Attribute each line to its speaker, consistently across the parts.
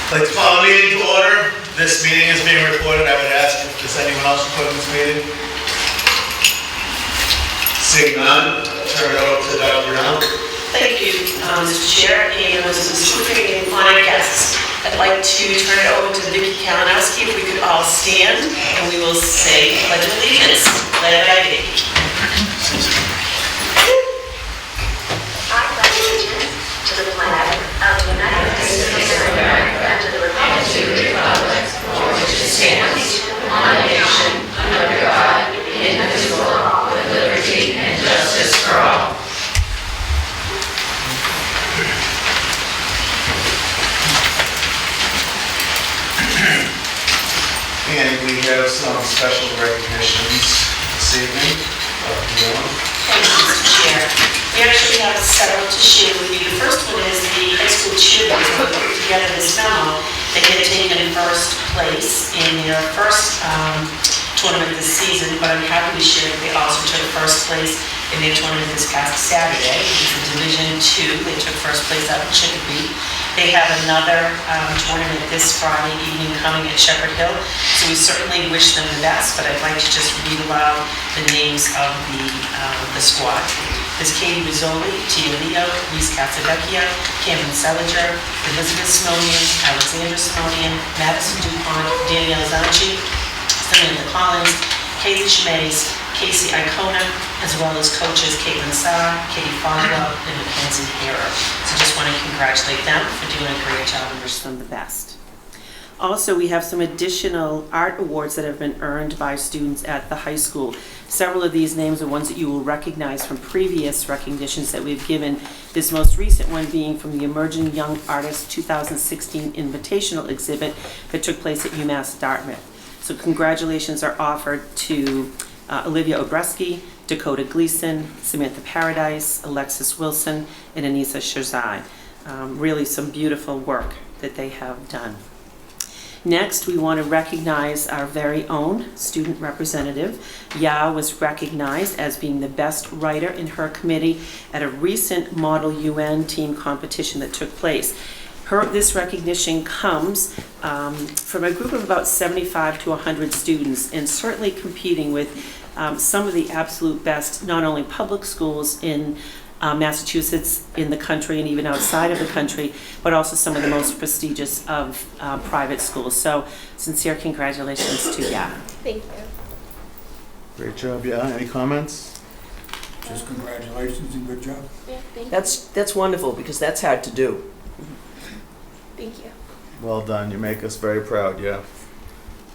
Speaker 1: I'd like to call the meeting to order. This meeting is being recorded. I would ask if there's anyone else recording this meeting. Seeing none, I'll turn it over to Dr. Brown.
Speaker 2: Thank you, Mr. Chair, and specifically fine guests. I'd like to turn it over to Vicki Kalinowski. If we could all stand, and we will say Pledge of Allegiance. Led by Vicki.
Speaker 3: I pledge allegiance to the flag of the United States of America and to the republic for which it stands, one nation, under God, indivisible, with liberty and justice for all.
Speaker 1: And we have some special recognitions this evening.
Speaker 2: Thank you, Mr. Chair. We actually have several to share with you. The first one is the high school cheerleaders who put together this memo. They had taken first place in their first tournament this season, but I'm happy to share that they also took first place in their tournament this past Saturday. It's in Division II. They took first place out in Chicopee. They have another tournament this Friday evening coming at Shepherd Hill, so we certainly wish them the best, but I'd like to just read aloud the names of the squad. There's Katie Rizzoli, Tia Leo, Reese Casavecchia, Cameron Seliger, Elizabeth Simonian, Alexandra Simonian, Madison DuPont, Danielle Zanchi, Samantha Collins, Casey Schmays, Casey Icona, as well as coaches Caitlin Saar, Katie Fogwell, and Mackenzie Harrer. So just want to congratulate them for doing a great job and wish them the best. Also, we have some additional art awards that have been earned by students at the high school. Several of these names are ones that you will recognize from previous recognitions that we've given. This most recent one being from the Emerging Young Artist 2016 Invitational exhibit that took place at UMass Dartmouth. So congratulations are offered to Olivia Obreski, Dakota Gleason, Samantha Paradise, Alexis Wilson, and Anissa Shirzai. Really some beautiful work that they have done. Next, we want to recognize our very own student representative. Ya was recognized as being the best writer in her committee at a recent Model UN team competition that took place. This recognition comes from a group of about 75 to 100 students, and certainly competing with some of the absolute best, not only public schools in Massachusetts, in the country, and even outside of the country, but also some of the most prestigious of private schools. So, sincere congratulations to Ya.
Speaker 4: Thank you.
Speaker 1: Great job, yeah. Any comments?
Speaker 5: Just congratulations and good job.
Speaker 4: Yeah, thank you.
Speaker 6: That's wonderful, because that's hard to do.
Speaker 4: Thank you.
Speaker 1: Well done. You make us very proud, yeah.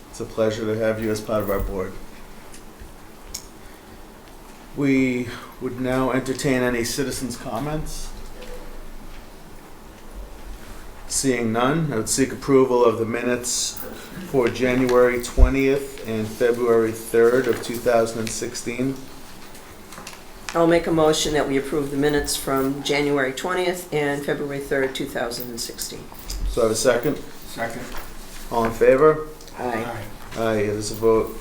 Speaker 1: It's a pleasure to have you as part of our board. We would now entertain any citizens' comments. Seeing none, I would seek approval of the minutes for January 20th and February 3rd of 2016.
Speaker 6: I'll make a motion that we approve the minutes from January 20th and February 3rd, 2016.
Speaker 1: So I have a second.
Speaker 5: Second.
Speaker 1: All in favor?
Speaker 6: Aye.
Speaker 1: Aye, it is a vote.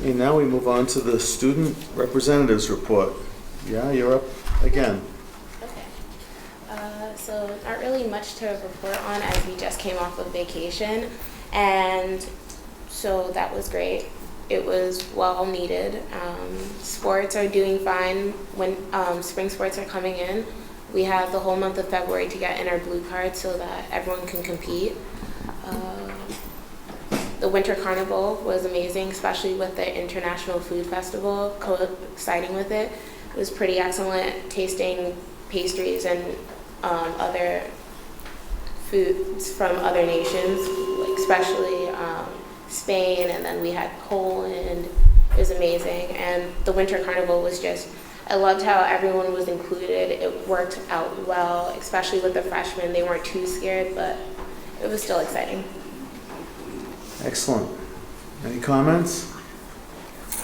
Speaker 1: And now we move on to the student representatives report. Yeah, you're up again.
Speaker 4: Okay. So not really much to report on, as we just came off of vacation, and so that was great. It was well needed. Sports are doing fine. When spring sports are coming in, we have the whole month of February to get in our blue card so that everyone can compete. The Winter Carnival was amazing, especially with the International Food Festival coinciding with it. It was pretty excellent, tasting pastries and other foods from other nations, like especially Spain, and then we had Poland. It was amazing, and the Winter Carnival was just, I loved how everyone was included. It worked out well, especially with the freshmen. They weren't too scared, but it was still exciting.
Speaker 1: Excellent. Any comments?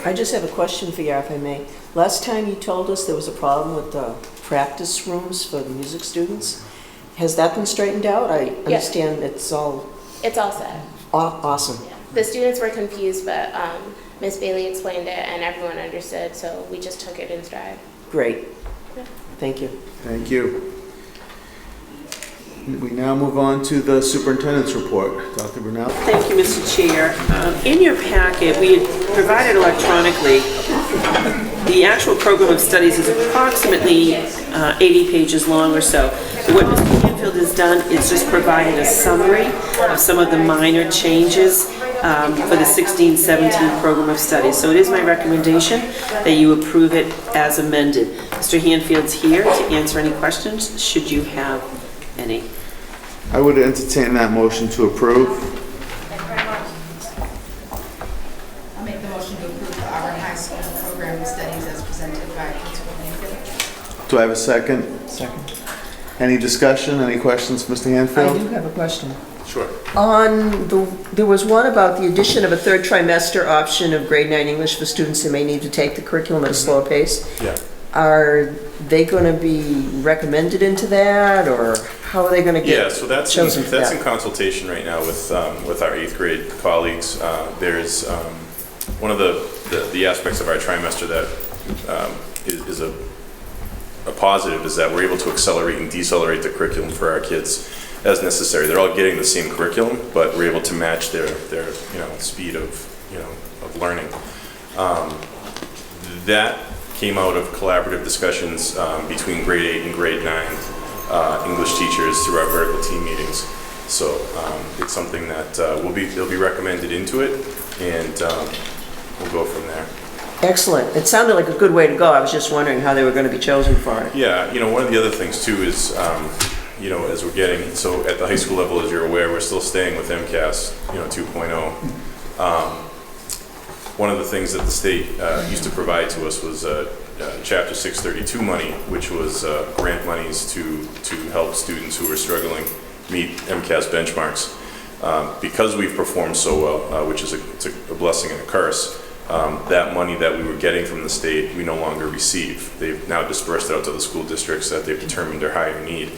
Speaker 6: I just have a question for you, if I may. Last time you told us there was a problem with the practice rooms for the music students. Has that been straightened out? I understand it's all
Speaker 4: It's all set.
Speaker 6: awesome.
Speaker 4: Yeah. The students were confused, but Miss Bailey explained it and everyone understood, so we just took it in stride.
Speaker 6: Great.
Speaker 4: Yeah.
Speaker 6: Thank you.
Speaker 1: Thank you. We now move on to the superintendent's report. Dr. Brunel?
Speaker 7: Thank you, Mr. Chair. In your packet, we had provided electronically, the actual program of studies is approximately 80 pages long or so. What Mr. Canfield has done is just provided a summary of some of the minor changes for the 16-17 program of studies. So it is my recommendation that you approve it as amended. Mr. Hanfield's here to answer any questions, should you have any.
Speaker 1: I would entertain that motion to approve.
Speaker 8: I'll make the motion to approve the Auburn High School Program of Studies as presented by Principal Hanfield.
Speaker 1: Do I have a second?
Speaker 6: Second.
Speaker 1: Any discussion, any questions, Mr.
Speaker 6: I
Speaker 1: Hanfield?
Speaker 6: do have a question.
Speaker 1: Sure.
Speaker 6: There was one about the addition of a third trimester option of grade 9 English for students who may need to take the curriculum at a slower pace.
Speaker 9: Yeah.
Speaker 6: Are they going to be recommended into that, or how are they going to get
Speaker 9: Yeah, so that's
Speaker 6: chosen for
Speaker 9: in
Speaker 6: that?
Speaker 9: consultation right now with our 8th grade colleagues. There's one of the aspects of our trimester that is a positive is that we're able to accelerate and decelerate the curriculum for our kids as necessary. They're all getting the same curriculum, but we're able to match their speed of learning. That came out of collaborative discussions between grade 8 and grade 9 English teachers through our vertical team meetings. So it's something that they'll be recommended into it, and we'll go from there.
Speaker 6: Excellent. It sounded like a good way to go. I was just wondering how they were going to be chosen for it.
Speaker 9: Yeah, one of the other things too is, as we're getting, so at the high school level, as you're aware, we're still staying with MCAS, 2.0. One of the things that the state used to provide to us was Chapter 632 money, which was grant monies to help students who are struggling meet MCAS benchmarks. Because we've performed so well, which is a blessing and a curse, that money that we were getting from the state, we no longer receive. They've now dispersed it out to the school districts that they've determined are higher need.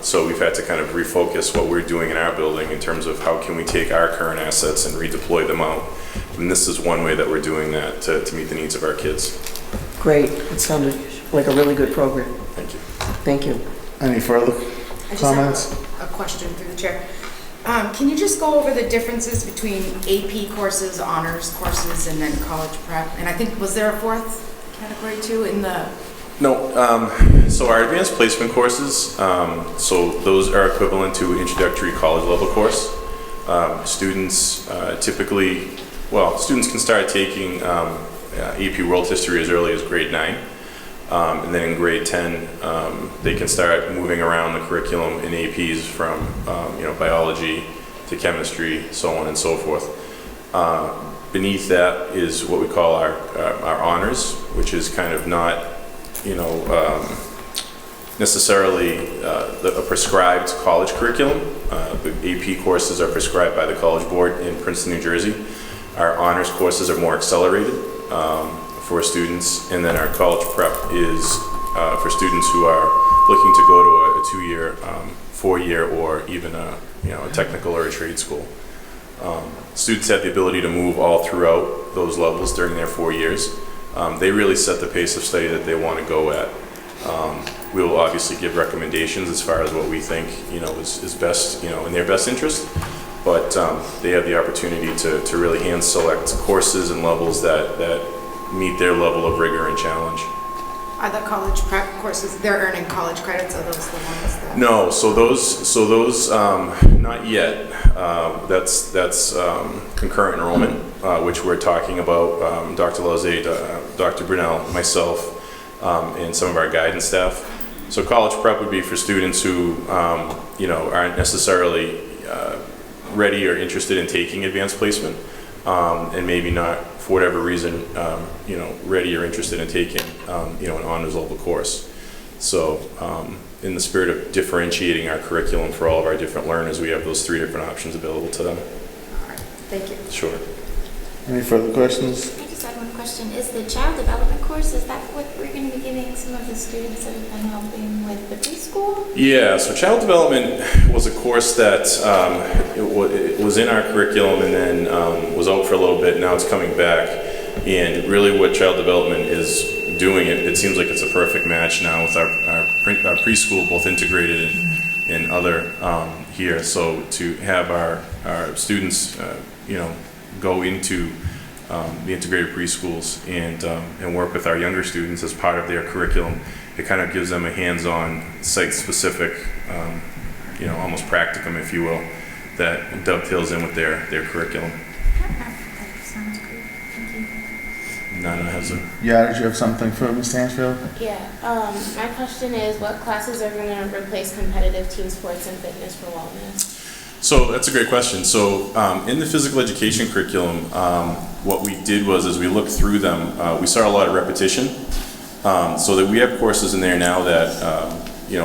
Speaker 9: So we've had to kind of refocus what we're doing in our building in terms of how can we take our current assets and redeploy them out. And this is one way that we're doing that to meet the needs of our kids.
Speaker 6: Great. It sounded like a really good program.
Speaker 9: Thank you.
Speaker 6: Thank you.
Speaker 1: Any further
Speaker 8: I just
Speaker 1: comments?
Speaker 8: have a question through the chair. Can you just go over the differences between AP courses, honors courses, and then college prep? And I think, was there a fourth category too in the?
Speaker 9: No, so our advanced placement courses, so those are equivalent to introductory college level course. Students students can start taking AP World History as early as grade 9. And then in grade 10, they can start moving around the curriculum in APs from biology to chemistry, so on and so forth. Beneath that is what we call our honors, which is kind of not necessarily a prescribed college curriculum. The AP courses are prescribed by the College Board in Princeton, New Jersey. Our honors courses are more accelerated for students, and then our college prep is for students who are looking to go to a 2-year, 4-year, or even a technical or a trade school. Students have the ability to move all throughout those levels during their 4 years. They really set the pace of study that they want to go at. We will obviously give recommendations as far as what we think is best in their best interest, but they have the opportunity to really hand select courses and levels that meet their level of rigor and challenge.
Speaker 8: Are the college prep courses, they're earning college credits, are those the ones that?
Speaker 9: No, so those not yet. That's concurrent enrollment, which we're talking about. Dr. Lauze, Dr. Brunel, myself, and some of our guidance staff. So college prep would be for students who aren't necessarily ready or interested in taking advanced placement, and maybe not, for whatever reason, ready or interested in taking, an honors level course. So, in the spirit of differentiating our curriculum for all of our different learners, we have those 3 different options available to them.
Speaker 8: All right, thank you.
Speaker 9: Sure.
Speaker 1: Any further questions?
Speaker 10: I just had one question. Is the child development course, is that what we're going to be giving some of the students that have been helping with the preschool?
Speaker 9: Yeah, so child development was a course that it was in our curriculum and then was out for a little bit. Now it's coming back. And really what child development is doing, it seems like it's a perfect match now with our preschool, both integrated and other here. So to have our students, go into the integrated preschools and work with our younger students as part of their curriculum, it kind of gives them a hands-on, site-specific, almost practicum, if you will, that dovetails in with their curriculum.
Speaker 10: That sounds great. Thank you.
Speaker 9: Nana has a...
Speaker 1: Yeah, did you have something for Ms. Hansfield?
Speaker 4: Yeah, my question is, what classes are gonna replace competitive team sports and fitness for wellness?
Speaker 9: So that's a great question. So in the physical education curriculum, what we did was we looked through them. We saw a lot of repetition. So that we have courses in there now that,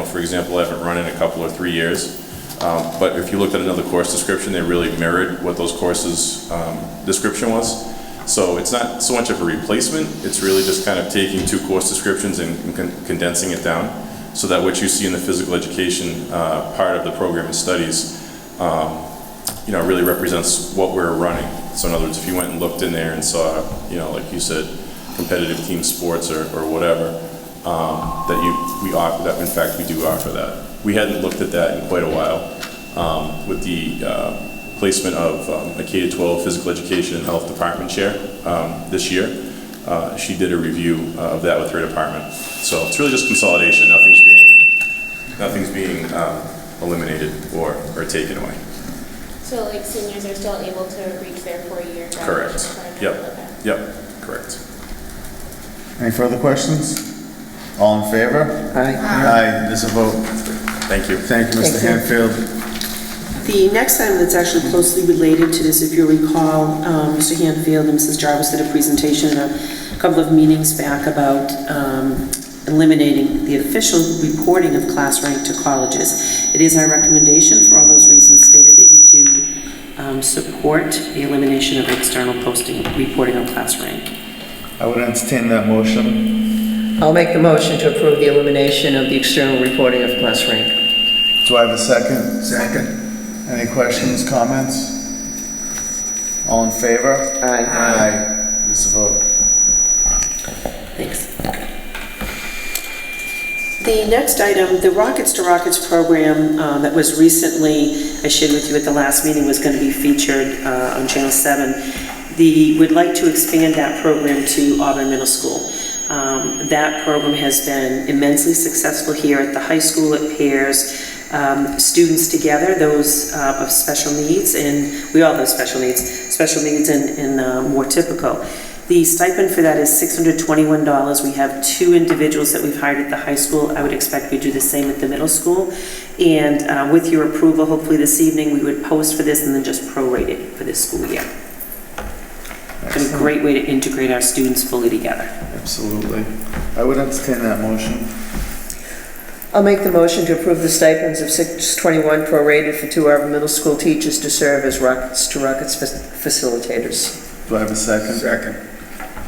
Speaker 9: for example, I haven't run in a couple or 3 years. But if you looked at another course description, they really mirrored what those courses description was. So it's not so much of a replacement. It's really just kind of taking two course descriptions and condensing it down so that what you see in the physical education part of the program and studies really represents what we're running. So in other words, if you went and looked in there and saw, like you said, competitive team sports or whatever, that in fact we do offer that. We hadn't looked at that in quite a while with the placement of a K-12 physical education and health department chair this year. She did a review of that with her department. So it's really just consolidation. Nothing's being eliminated or taken away.
Speaker 4: So like seniors are still able to reach their 4-year graduation
Speaker 9: Correct.
Speaker 4: requirement?
Speaker 9: Yep.
Speaker 4: Okay.
Speaker 9: Yep. Correct.
Speaker 1: Any further questions? All in favor?
Speaker 6: Aye.
Speaker 1: Aye, there's a vote.
Speaker 9: Thank you.
Speaker 1: Thank you, Mr.
Speaker 6: Thank you.
Speaker 1: Hanfield.
Speaker 7: The next item that's actually closely related to this, if you recall, Mr. Hanfield and Mrs. Jarvis did a presentation a couple of meetings back about eliminating the official reporting of class rank to colleges. It is our recommendation, for all those reasons stated, that you do support the elimination of external posting, reporting of class rank.
Speaker 1: I would entertain that motion.
Speaker 6: I'll make the motion to approve the elimination of the external reporting of class rank.
Speaker 1: Do I have a second?
Speaker 5: Second.
Speaker 1: Any questions, comments? All in favor?
Speaker 6: Aye.
Speaker 1: Aye, there's a vote.
Speaker 7: Thanks. The next item, the Rockets to Rockets program that was recently, I shared with you at the last meeting, was going to be featured on Channel 7. We'd like to expand that program to Auburn Middle School. That program has been immensely successful here at the high school. It pairs students together, those of special needs, and we all have special needs and more typical. The stipend for that is $621. We have 2 individuals that we've hired at the high school. I would expect we do the same at the middle school. And with your approval, hopefully this evening, we would post for this and then just prorate it for this school year. It's a great way to integrate our students fully together.
Speaker 1: Absolutely. I would entertain that motion.
Speaker 6: I'll make the motion to approve the stipends of $621 prorated for 2 Auburn Middle School teachers to serve as Rockets to Rockets facilitators.
Speaker 1: Do I have a second?
Speaker 5: Second.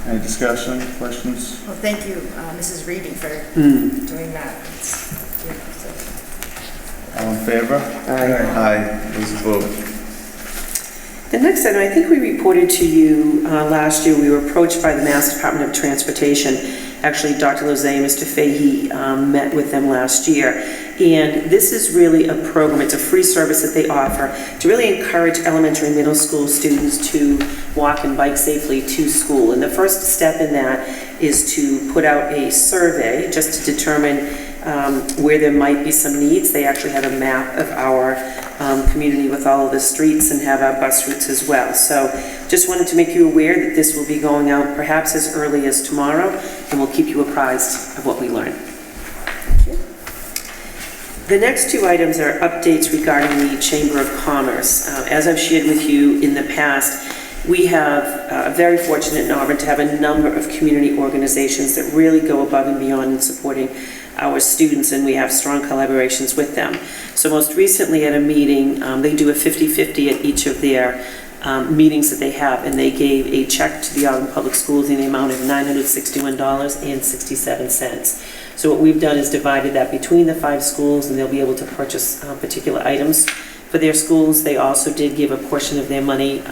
Speaker 1: Any discussion, questions?
Speaker 8: Well, thank you, Mrs. Reedy, for doing that. It's, so.
Speaker 1: All in favor?
Speaker 6: Aye.
Speaker 1: Aye, there's a vote.
Speaker 7: The next item, I think we reported to you last year, we were approached by the Mass Department of Transportation. Actually, Dr. Lozay and Mr. Fahey met with them last year. And this is really a program, it's a free service that they offer to really encourage elementary and middle school students to walk and bike safely to school. And the first step in that is to put out a survey just to determine where there might be some needs. They actually have a map of our community with all of the streets and have our bus routes as well. So just wanted to make you aware that this will be going out perhaps as early as tomorrow, and we'll keep you apprised of what we learn. The next 2 items are updates regarding the Chamber of Commerce. As I've shared with you in the past, we have very fortunate in Auburn to have a number of community organizations that really go above and beyond in supporting our students, and we have strong collaborations with them. So most recently at a meeting, they do a 50-50 at each of their meetings that they have, and they gave a check to the Auburn Public Schools in the amount of $961.67. So what we've done is divided that between the 5 schools, and they'll be able to purchase particular items for their schools. They also did give a portion of their money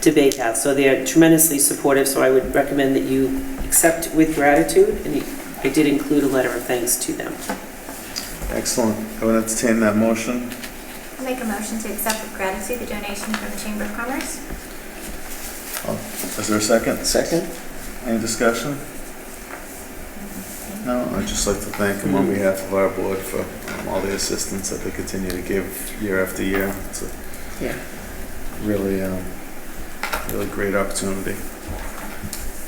Speaker 7: to Bay Path, so they're tremendously supportive, so I would recommend that you accept with gratitude, and I did include a letter of thanks to them.
Speaker 1: Excellent. I would entertain that motion.
Speaker 10: I'll make a motion to accept with gratitude the donation from the Chamber of Commerce.
Speaker 1: Is there a second?
Speaker 6: Second?
Speaker 1: Any discussion? No, I'd just like to thank them on behalf of our board for all the assistance that they continue to give year after year. It's a
Speaker 6: Yeah.
Speaker 1: really, really great opportunity.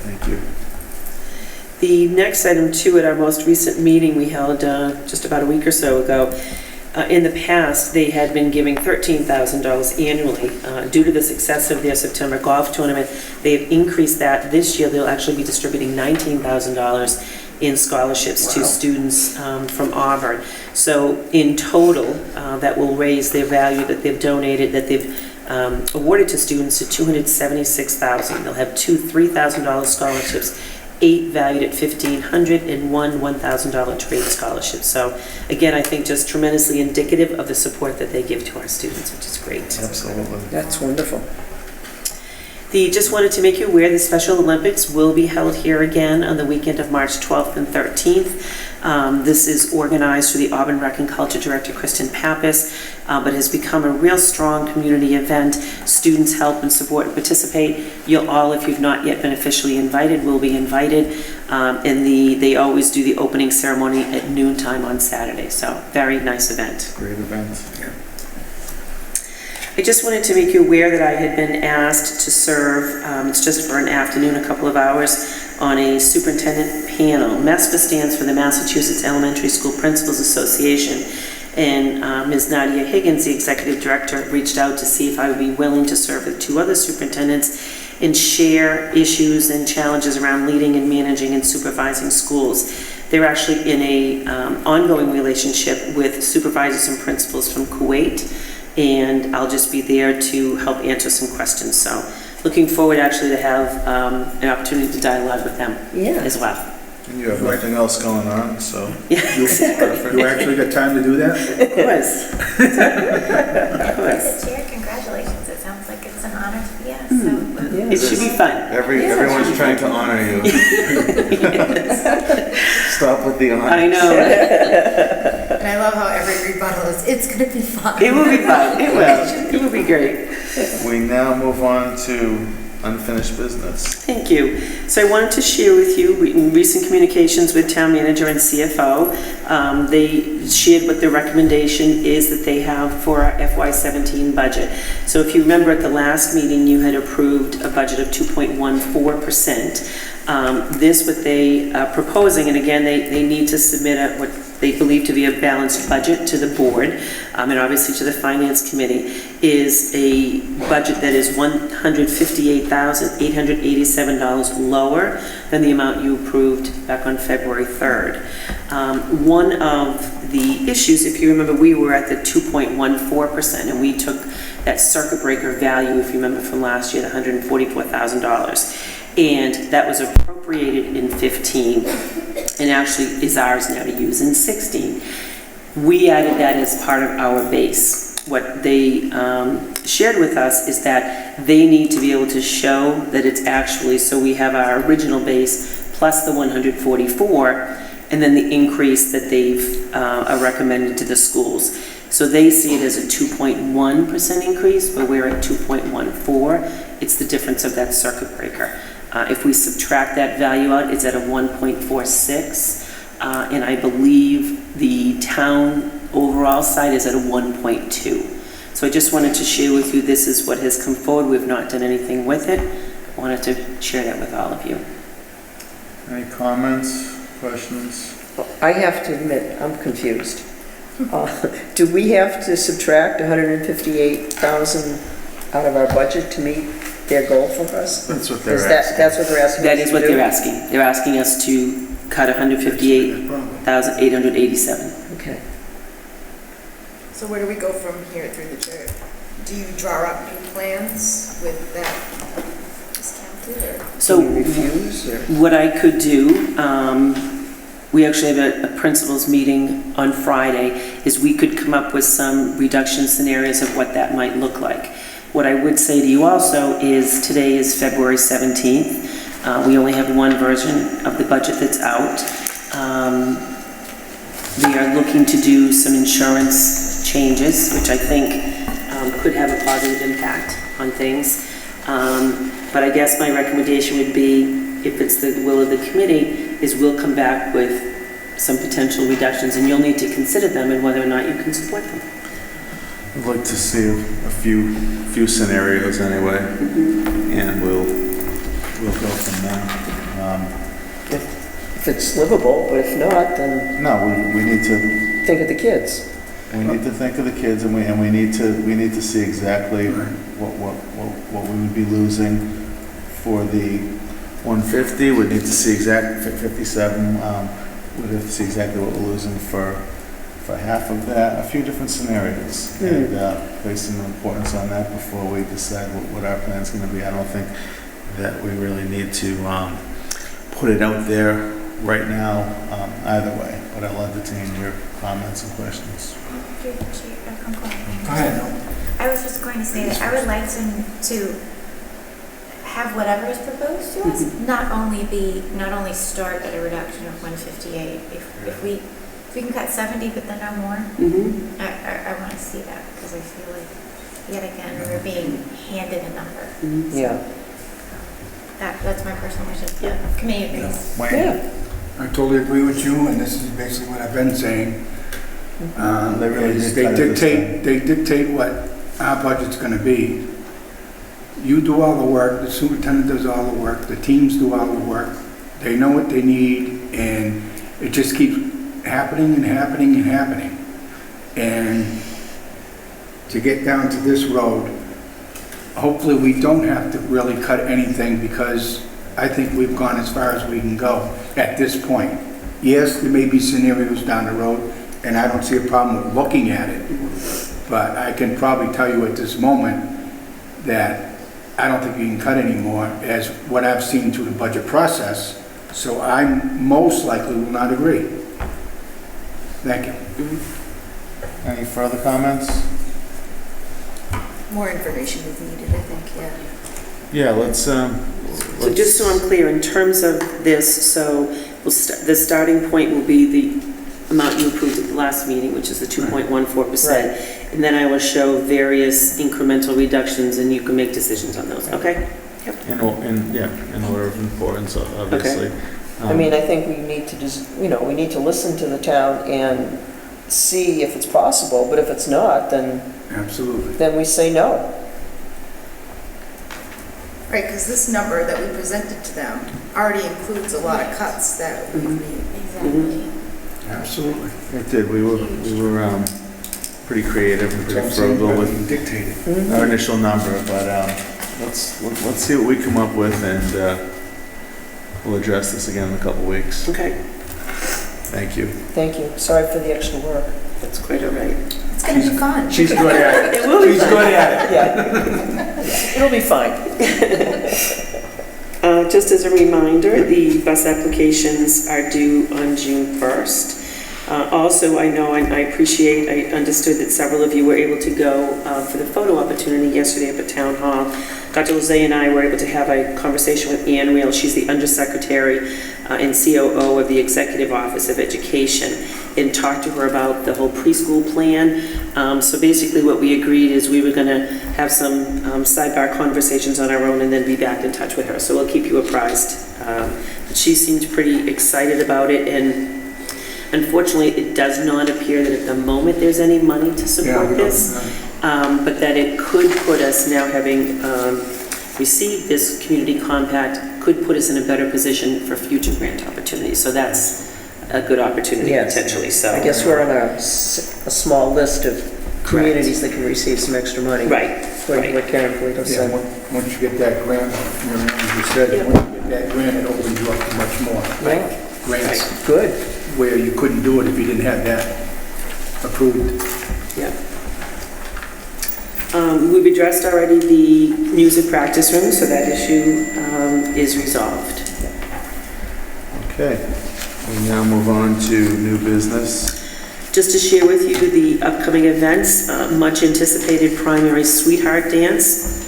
Speaker 1: Thank you.
Speaker 7: The next item too, at our most recent meeting we held just about a week or so ago, in the past, they had been giving $13,000 annually. Due to the success of their September golf tournament, they have increased that. This year, they'll actually be distributing $19,000 in scholarships to students from Auburn. So in total, that will raise their value that they've donated, that they've awarded to students to $276,000. They'll have two $3,000 scholarships, 8 valued at $1,500, and one $1,000 trade scholarship. So again, I think just tremendously indicative of the support that they give to our students, which is great.
Speaker 1: Absolutely.
Speaker 6: That's wonderful.
Speaker 7: Just wanted to make you aware the Special Olympics will be held here again on the weekend of March 12th and 13th. This is organized through the Auburn Rec and Culture Director, Kristen Pappas, but has become a real strong community event. Students help and support and participate. You'll all, if you've not yet been officially invited, will be invited. And they always do the opening ceremony at noontime on Saturday. So very nice event.
Speaker 1: Great event.
Speaker 7: I just wanted to make you aware that I had been asked to serve, it's just for an afternoon, a couple of hours, on a superintendent panel. MESPA stands for the Massachusetts Elementary School Principals Association. And Ms. Nadia Higgins, the executive director, reached out to see if I would be willing to serve with 2 other superintendents and share issues and challenges around leading and managing and supervising schools. They're actually in a ongoing relationship with supervisors and principals from Kuwait, and I'll just be there to help answer some questions. So looking forward actually to have an opportunity to dialogue with them as well.
Speaker 1: And you have nothing else going on, so.
Speaker 7: Yeah, exactly.
Speaker 5: You actually got time to do that?
Speaker 7: Of course. Of course.
Speaker 10: Mr. Chair, congratulations. It sounds like it's an honor to be asked. So
Speaker 7: It should be fun.
Speaker 1: Everyone's trying to honor you. Stop with the honor.
Speaker 7: I know.
Speaker 8: And I love how every rebuttal is, it's gonna be fun.
Speaker 7: It will be fun. It will. It will be great.
Speaker 1: We now move on to unfinished business.
Speaker 7: Thank you. So I wanted to share with you in recent communications with town manager and CFO. They shared what their recommendation is that they have for our FY17 budget. So if you remember at the last meeting, you had approved a budget of 2.14%. This, what they are proposing, and again, they need to submit what they believe to be a balanced budget to the board, and obviously to the finance committee, is a budget that is $158,887 lower than the amount you approved back on February 3rd. One of the issues, if you remember, we were at the 2.14%, and we took that circuit breaker value, if you remember from last year, the $144,000. And that was appropriated in 15, and actually is ours now to use in 16. We added that as part of our base. What they shared with us is that they need to be able to show that it's actually, so we have our original base plus the 144, and then the increase that they've recommended to the schools. So they see it as a 2.1% increase, but we're at 2.14. It's the difference of that circuit breaker. If we subtract that value out, it's at a 1.46, and I believe the town overall side is at a 1.2. So I just wanted to share with you, this is what has come forward. We've not done anything with it. I wanted to share that with all of you.
Speaker 1: Any comments, questions?
Speaker 6: I have to admit, I'm confused. Do we have to subtract $158,000 out of our budget to meet their goal for us?
Speaker 1: That's what they're
Speaker 6: asking. That's what they're asking?
Speaker 7: That is what they're asking. They're asking us to cut $158,887.
Speaker 6: Okay.
Speaker 8: So where do we go from here through the chair? Do you draw up new plans with that discounted, or?
Speaker 7: So
Speaker 6: Do you refuse, or?
Speaker 7: what I could do, we actually have a principals meeting on Friday, is we could come up with some reduction scenarios of what that might look like. What I would say to you also is today is February 17th. We only have one version of the budget that's out. We are looking to do some insurance changes, which I think could have a positive impact on things. But I guess my recommendation would be, if it's the will of the committee, is we'll come back with some potential reductions, and you'll need to consider them and whether or not you can support them.
Speaker 1: I'd like to see a few scenarios anyway, and we'll go from there.
Speaker 6: If it's livable, but if not, then
Speaker 1: No, we need to,
Speaker 6: think of the kids.
Speaker 1: we need to think of the kids, and we need to see exactly what we would be losing for the 150. We need to see 57, we'd have to see exactly what we're losing for half of that, a few different scenarios, and place some importance on that before we decide what our plan's gonna be. I don't think that we really need to put it out there right now, either way, but I'll entertain your comments and questions.
Speaker 10: Through the chair, I'm going.
Speaker 5: Go ahead.
Speaker 10: I was just going to say that I would like to have whatever is proposed to us, not only start at a reduction of 158. If we can cut 70, but then no more, I want to see that, because I feel like, yet again, we're being handed a number.
Speaker 6: Yeah.
Speaker 10: That's my personal wishes.
Speaker 7: Yeah.
Speaker 10: Committee agrees.
Speaker 1: Wayne?
Speaker 6: Yeah.
Speaker 5: I totally agree with you, and this is basically what I've been saying.
Speaker 1: They really did cut it this time.
Speaker 5: They dictate what our budget's gonna be. You do all the work, the superintendent does all the work, the teams do all the work. They know what they need, and it just keeps happening and happening and happening. And to get down to this road, hopefully we don't have to really cut anything, because I think we've gone as far as we can go at this point. Yes, there may be scenarios down the road, and I don't see a problem with looking at it, but I can probably tell you at this moment that I don't think you can cut anymore, as what I've seen through the budget process, so I most likely will not agree. Thank you.
Speaker 1: Any further comments?
Speaker 8: More information is needed, I think, yeah.
Speaker 1: Yeah, let's,
Speaker 7: So just so I'm clear, in terms of this, so the starting point will be the amount you approved at the last meeting, which is the 2.14%. And then I will show various incremental reductions, and you can make decisions on those, okay?
Speaker 1: in order of importance, obviously.
Speaker 6: I mean, I think we need to just, we need to listen to the town and see if it's possible, but if it's not, then
Speaker 5: Absolutely.
Speaker 6: we say no.
Speaker 8: Right, because this number that we presented to them already includes a lot of cuts that we've made.
Speaker 10: Exactly.
Speaker 5: Absolutely.
Speaker 1: It did, we were pretty creative and pretty frugal with
Speaker 5: Dictated.
Speaker 1: our initial number, but let's see what we come up with, and we'll address this again in a couple weeks.
Speaker 7: Okay,
Speaker 1: Thank you.
Speaker 6: Thank you. Sorry for the extra work.
Speaker 7: that's quite all right.
Speaker 8: It's going to be fun.
Speaker 5: She's good at it.
Speaker 7: It will be
Speaker 5: She's
Speaker 7: fun.
Speaker 5: good at it.
Speaker 6: Yeah. It'll be fine.
Speaker 7: Just as a reminder, the bus applications are due on June 1st. Also, I know, and I understood that several of you were able to go for the photo opportunity yesterday at the town hall. Dr. Lozay and I were able to have a conversation with Ann Reel. She's the undersecretary and COO of the Executive Office of Education, and talked to her about the whole preschool plan. So basically what we agreed is we were going to have some sidebar conversations on our own and then be back in touch with her. So we'll keep you apprised. But she seemed pretty excited about it, and unfortunately, it does not appear that at the moment there's any money to support this, but that it could put us, now having received this community compact, could put us in a better position for future grant opportunities. So that's a good opportunity
Speaker 6: Yes.
Speaker 7: potentially. So
Speaker 6: I guess we're on a small list of communities that can receive some extra money.
Speaker 7: Right.
Speaker 6: Like what Karen Polito
Speaker 5: Yeah,
Speaker 6: said.
Speaker 5: once you get that grant, as you said,
Speaker 7: Yeah.
Speaker 5: when you get that grant, it opens you up to much more.
Speaker 6: Yeah.
Speaker 5: Grants,
Speaker 6: Good.
Speaker 5: where you couldn't do it if you didn't have that approved.
Speaker 7: Yeah. We've addressed already the music practice room, so that issue is resolved.
Speaker 1: Okay, we now move on to new business.
Speaker 7: Just to share with you the upcoming events, much anticipated primary sweetheart dance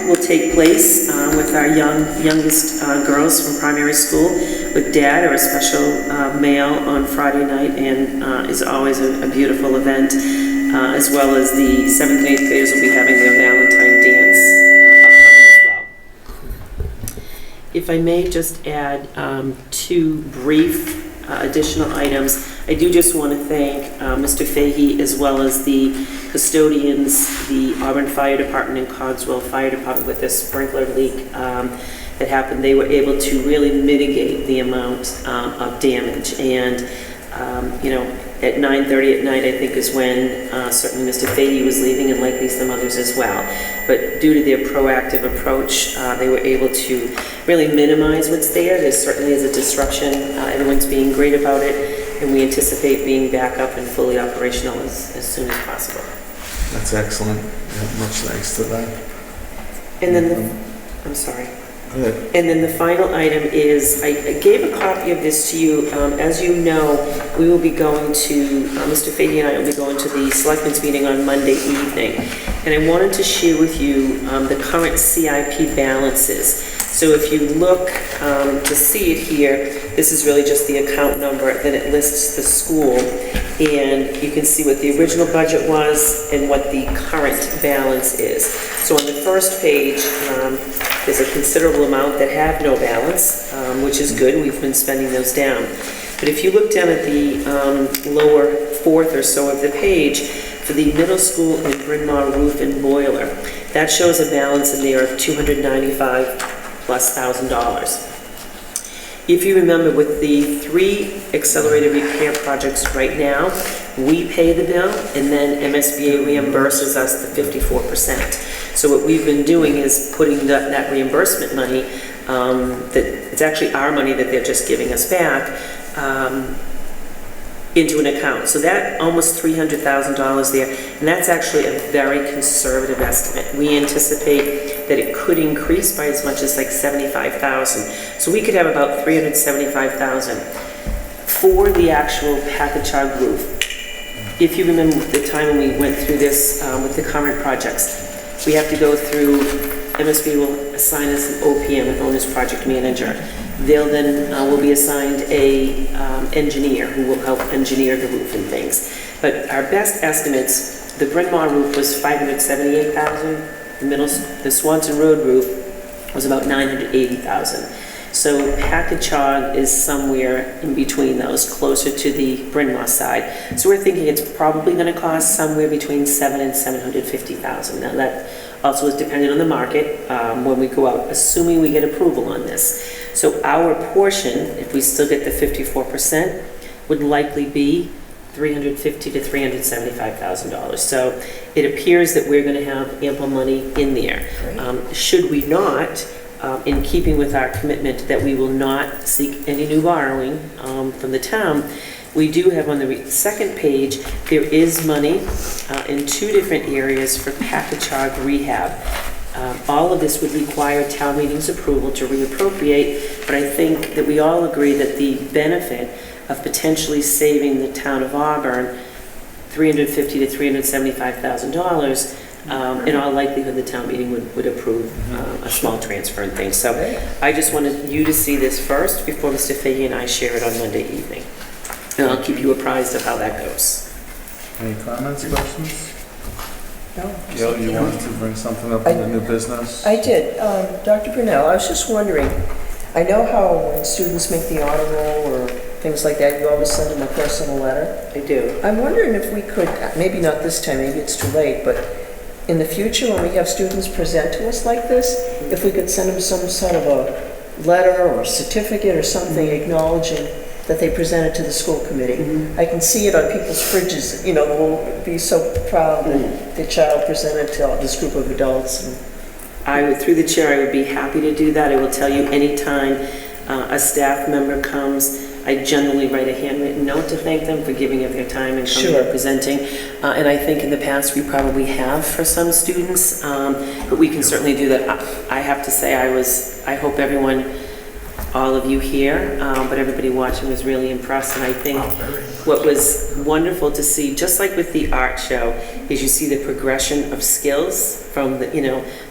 Speaker 7: will take place with our youngest girls from primary school. with Dad or a special meal on Friday night, and is always a beautiful event, as well as the 7th and 8th graders will be having their Valentine dance upcoming as well. If I may just add 2 brief additional items. I do just want to thank Mr. Fahey as well as the custodians, the Auburn Fire Department and Cogswell Fire Department with this sprinkler leak that happened. They were able to really mitigate the amount of damage. And, you know, at 9:30 at night, I think, is when certainly Mr. Fahey was leaving, and likely some others as well. But due to their proactive approach, they were able to really minimize what's there. There certainly is a disruption. Everyone's being great about it, and we anticipate being back up and fully operational as soon as possible.
Speaker 1: That's excellent. Yeah, much thanks to that.
Speaker 7: And then I'm sorry.
Speaker 1: Go ahead.
Speaker 7: And then the final item is, I gave a copy of this to you. As you know, we will be going to, Mr. Fahey and I will be going to the Selectmen's meeting on Monday evening. And I wanted to share with you the current CIP balances. So if you look to see it here, this is really just the account number, then it lists the school. And you can see what the original budget was and what the current balance is. So on the first page, there's a considerable amount that have no balance, which is good. We've been spending those down. But if you look down at the lower fourth or so of the page, for the middle school in Bryn Mawr roof and boiler, that shows a balance in there of $295,000+. If you remember, with the 3 accelerated repair projects right now, we pay the bill and then MSBA reimburses us the 54%. So what we've been doing is putting that reimbursement money, that it's actually our money that they're just giving us back, into an account. So that almost $300,000 there, and that's actually a very conservative estimate. We anticipate that it could increase by as much as like $75,000. So we could have about $375,000 for the actual Packagug roof. If you remember the time when we went through this with the current projects, we have to go through, MSB will assign us an OPM, an owner's project manager. They'll then will be assigned a engineer who will help engineer the roof and things. But our best estimates, the Bryn Mawr roof was $578,000. The Swanson Road roof was about $980,000. So Packagug is somewhere in between those, closer to the Bryn Mawr side. So we're thinking it's probably going to cost somewhere between $700,000 and $750,000. Now that also is dependent on the market when we go out, assuming we get approval on this. So our portion, if we still get the 54%, would likely be $350,000 to $375,000. So it appears that we're going to have ample money in there. Should we not, in keeping with our commitment that we will not seek any new borrowing from the town, we do have on the second page, there is money in 2 different areas for Packagug rehab. All of this would require town meeting's approval to reappropriate, but I think that we all agree that the benefit of potentially saving the town of Auburn $350,000 to $375,000, in all likelihood the town meeting would approve a small transfer and things. So I just wanted you to see this first before Mr. Fahey and I share it on Monday evening. And I'll keep you apprised of how that goes.
Speaker 1: Any comments, questions?
Speaker 6: No.
Speaker 1: Gail, you wanted to bring something up in the new business?
Speaker 6: I did. Dr. Brunel, I was just wondering, I know how when students make the honor roll or things like that, you always send them a personal letter.
Speaker 7: I do.
Speaker 6: I'm wondering if we could, maybe not this time, maybe it's too late, but in the future when we have students present to us like this, if we could send them some sort of a letter or certificate or something acknowledging that they presented to the school committee. I can see it on people's fridges, you know, they'll be so proud that their child presented to this group of adults. And
Speaker 7: Through the chair, I would be happy to do that. I will tell you, anytime a staff member comes, I generally write a handwritten note to thank them for giving of their time and coming and presenting. And I think in the past we probably have for some students, but we can certainly do that. I have to say I hope everyone, all of you here, but everybody watching was really impressed. And I think what was wonderful to see, just like with the art show, is you see the progression of skills from the,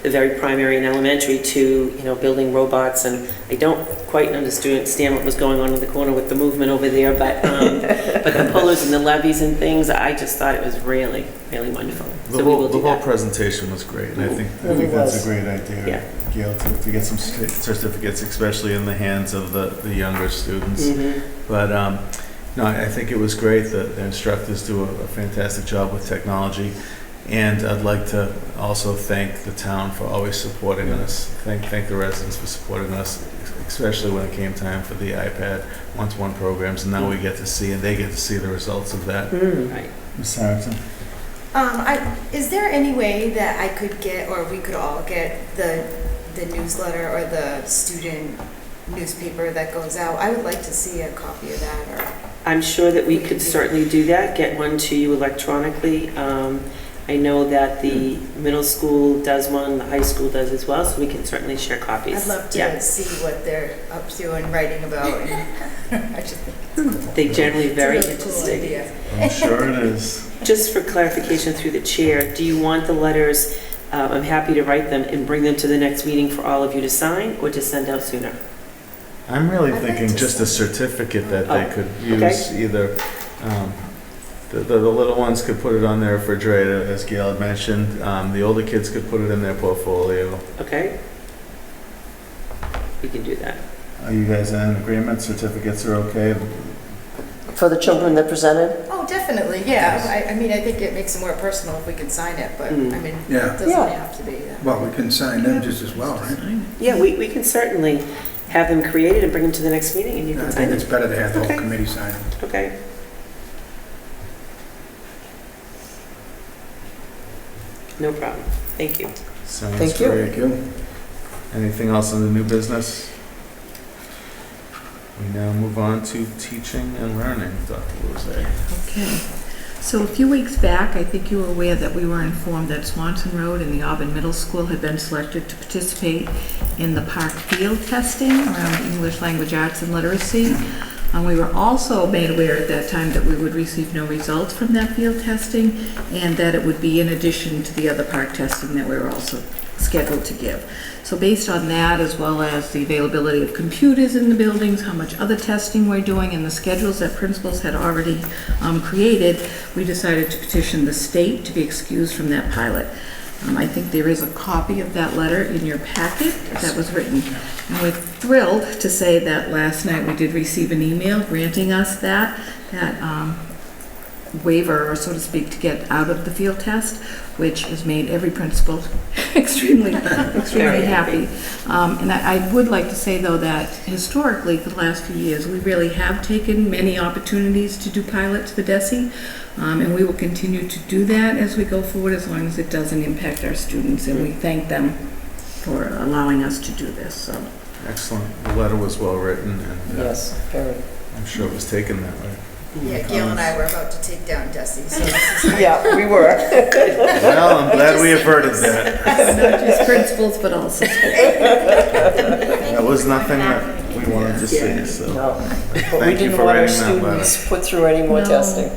Speaker 7: the very primary and elementary to, building robots, and I don't quite understand what was going on in the corner with the movement over there, but the pullers and the levies and things, I just thought it was really, really wonderful.
Speaker 1: The
Speaker 7: So we will
Speaker 1: whole
Speaker 7: do that.
Speaker 1: presentation was great, and I think
Speaker 6: It
Speaker 1: that's
Speaker 6: was.
Speaker 1: a great idea,
Speaker 7: Yeah.
Speaker 1: Gail, to get some certificates, especially in the hands of the younger students.
Speaker 7: Mhm.
Speaker 1: But, no, I think it was great. The instructors do a fantastic job with technology. And I'd like to also thank the town for always supporting us. Thank the residents for supporting us, especially when it came time for the iPad one-to-one programs. And now we get to see, and they get to see the results of that.
Speaker 7: Right.
Speaker 1: Ms. Harrington?
Speaker 8: Is there any way that I could get, or we could all get the newsletter or the student newspaper that goes out? I would like to see a copy of that, or.
Speaker 7: I'm sure that we could certainly do that, get one to you electronically. I know that the middle school does one, the high school does as well, so we can certainly share copies.
Speaker 8: I'd love to
Speaker 7: Yeah.
Speaker 8: see what they're up to and writing about. And I just think it's cool.
Speaker 7: They generally very
Speaker 8: It's a really cool
Speaker 7: interesting.
Speaker 8: idea.
Speaker 1: I'm sure it is.
Speaker 7: Just for clarification through the chair, do you want the letters, I'm happy to write them and bring them to the next meeting for all of you to sign, or to send out sooner?
Speaker 1: I'm really
Speaker 8: I'd like
Speaker 1: thinking
Speaker 8: to
Speaker 1: just a certificate that they
Speaker 7: Oh,
Speaker 1: could
Speaker 7: okay.
Speaker 1: use, either, the little ones could put it on their refrigerator, as Gail had mentioned. The older kids could put it in their portfolio.
Speaker 7: Okay? We can do that.
Speaker 1: Are you guys in agreement? Certificates are okay?
Speaker 6: For the children that presented?
Speaker 8: Oh, definitely, yeah. I mean, I think it makes it more personal if we can sign it, but, I
Speaker 7: Mm.
Speaker 8: mean,
Speaker 5: Yeah.
Speaker 8: it doesn't
Speaker 6: Yeah.
Speaker 8: have to be.
Speaker 5: Well, we can sign them just as well, right?
Speaker 7: Yeah, we can certainly have them created and bring them to the next meeting, and you
Speaker 5: I
Speaker 7: can
Speaker 5: think
Speaker 7: sign
Speaker 5: it's
Speaker 7: them.
Speaker 5: better to have the whole
Speaker 7: Okay.
Speaker 5: committee sign them.
Speaker 7: Okay. No problem. Thank you.
Speaker 1: Sounds
Speaker 6: Thank you.
Speaker 1: great.
Speaker 5: Thank you.
Speaker 1: Anything else on the new business? We now move on to teaching and learning, Dr. Lozay.
Speaker 11: Okay. So a few weeks back, I think you were aware that we were informed that Swanson Road and the Auburn Middle School had been selected to participate in the Park Field testing around English language arts and literacy. We were also made aware at that time that we would receive no results from that field testing, and that it would be in addition to the other park testing that we were also scheduled to give. So based on that, as well as the availability of computers in the buildings, how much other testing we're doing, and the schedules that principals had already created, we decided to petition the state to be excused from that pilot. I think there is a copy of that letter in your packet that was written. And we're thrilled to say that last night we did receive an email granting us that waiver, or so to speak, to get out of the field test, which has made every principal extremely happy. And I would like to say, though, that historically, for the last few years, we really have taken many opportunities to do pilots for DESE, and we will continue to do that as we go forward, as long as it doesn't impact our students, and we thank them for allowing us to do this. So.
Speaker 1: Excellent. The letter was well written, and
Speaker 6: Yes, very.
Speaker 1: I'm sure it was taken that way.
Speaker 8: Yeah, Gail and I were about to take down Desi, so this is
Speaker 6: Yeah, we were.
Speaker 1: Well, I'm glad we averted that.
Speaker 11: Not just principals, but also
Speaker 1: That was nothing that we wanted to see, so.
Speaker 6: No. But we
Speaker 1: Thank you
Speaker 6: didn't
Speaker 1: for
Speaker 6: want our
Speaker 1: writing that letter.
Speaker 6: students put through any more
Speaker 11: No.
Speaker 6: testing.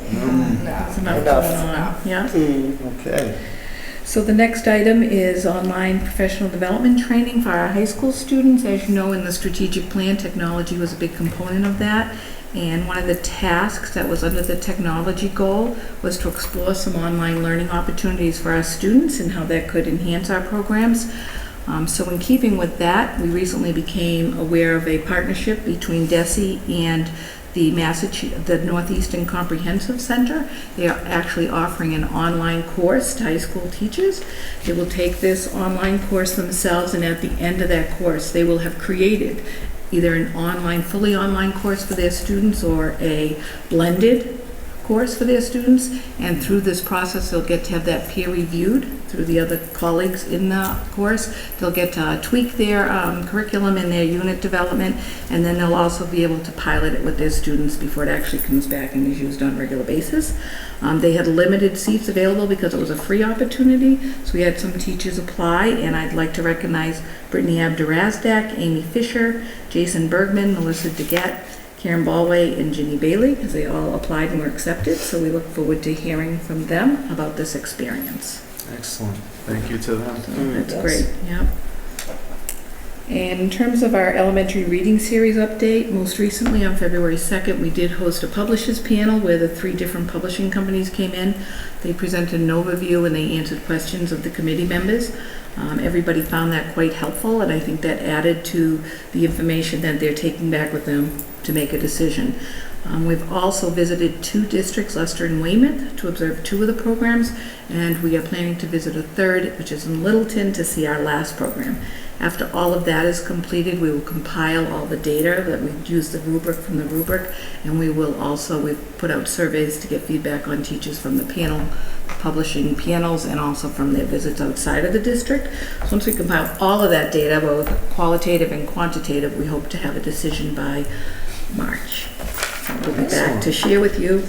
Speaker 11: There's enough
Speaker 6: Enough.
Speaker 11: going on. Yeah.
Speaker 1: Okay.
Speaker 11: So the next item is online professional development training for our high school students. As you know, in the strategic plan, technology was a big component of that. And one of the tasks that was under the technology goal was to explore some online learning opportunities for our students and how that could enhance our programs. So in keeping with that, we recently became aware of a partnership between DESE and the Northeastern Comprehensive Center. They are actually offering an online course to high school teachers. They will take this online course themselves, and at the end of that course, they will have created either an online, fully online course for their students, or a blended course for their students. And through this process, they'll get to have that peer reviewed through the other colleagues in the course. They'll get to tweak their curriculum and their unit development, and then they'll also be able to pilot it with their students before it actually comes back and is used on a regular basis. They had limited seats available because it was a free opportunity, so we had some teachers apply, and I'd like to recognize Brittany Abdurazdak, Amy Fisher, Jason Bergman, Melissa DeGette, Karen Ballway, and Ginny Bailey, because they all applied and were accepted. So we look forward to hearing from them about this experience.
Speaker 1: Excellent. Thank you to them.
Speaker 11: That's great, yeah. And in terms of our elementary reading series update, most recently on February 2nd, we did host a publishers panel where the 3 different publishing companies came in. They presented an overview and they answered questions of the committee members. Everybody found that quite helpful, and I think that added to the information that they're taking back with them to make a decision. We've also visited 2 districts, Leicester and Weymouth, to observe 2 of the programs, and we are planning to visit a 3rd, which is in Littleton, to see our last program. After all of that is completed, we will compile all the data that we've used the rubric from the rubric, and we've put out surveys to get feedback on teachers from the panel, publishing panels, and also from their visits outside of the district. So once we compile all of that data, both qualitative and quantitative, we hope to have a decision by March. We'll be back to share with you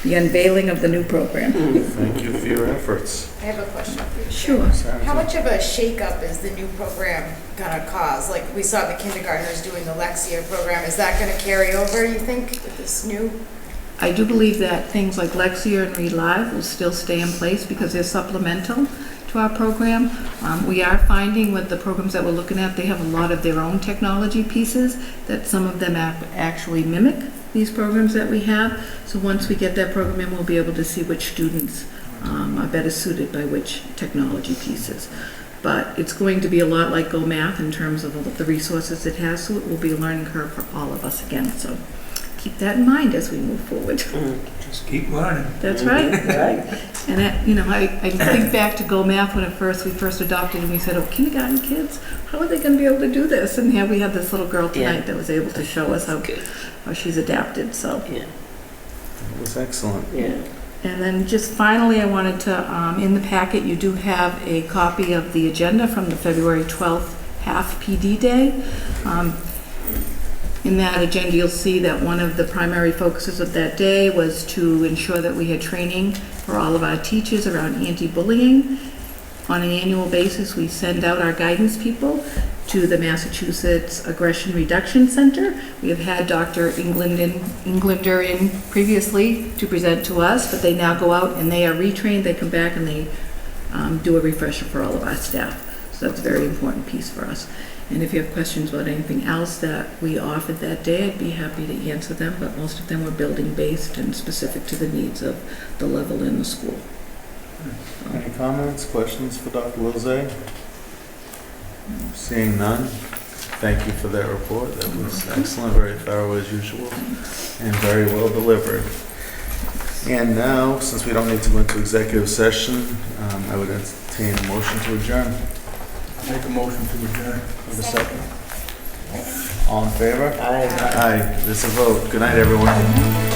Speaker 11: the unveiling of the new program.
Speaker 1: Thank you for your efforts.
Speaker 8: I have a question for you.
Speaker 11: Sure.
Speaker 8: How much of a shakeup is the new program gonna cause? Like, we saw the kindergartners doing the Lexia program. Is that gonna carry over, you think, with this new?
Speaker 11: I do believe that things like Lexia and Read Live will still stay in place because they're supplemental to our program. We are finding with the programs that we're looking at, they have a lot of their own technology pieces that some of them actually mimic these programs that we have. So once we get that program in, we'll be able to see which students are better suited by which technology pieces. But it's going to be a lot like Go Math in terms of the resources it has, so it will be a learning curve for all of us again. So keep that in mind as we move forward.
Speaker 5: Just keep learning.
Speaker 11: That's right. And I think back to Go Math when we first adopted, and we said, "Oh, kindergarten kids, how are they going to be able to do this?" And here we have this little girl tonight that was able to show us how she's adapted. So
Speaker 7: Yeah.
Speaker 1: It was excellent.
Speaker 7: Yeah.
Speaker 11: And then just finally, I wanted to, in the packet, you do have a copy of the agenda from the February 12th half PD day. In that agenda, you'll see that one of the primary focuses of that day was to ensure that we had training for all of our teachers around anti-bullying. On an annual basis, we send out our guidance people to the Massachusetts Aggression Reduction Center. We have had Dr. Englander in previously to present to us, but they now go out and they are retrained. They come back and they do a refresher for all of our staff. So that's a very important piece for us. And if you have questions about anything else that we offered that day, I'd be happy to answer them, but most of them were building-based and specific to the needs of the level in the school.
Speaker 1: Any comments, questions for Dr. Lozay? Seeing none, thank you for that report. That was excellent, very thorough as usual, and very well delivered. And now, since we don't need to go into executive session, I would entertain a motion to adjourn.
Speaker 5: Make a motion to adjourn.
Speaker 1: Have a second? All in favor? Aye. Aye. This is a vote. Good night, everyone.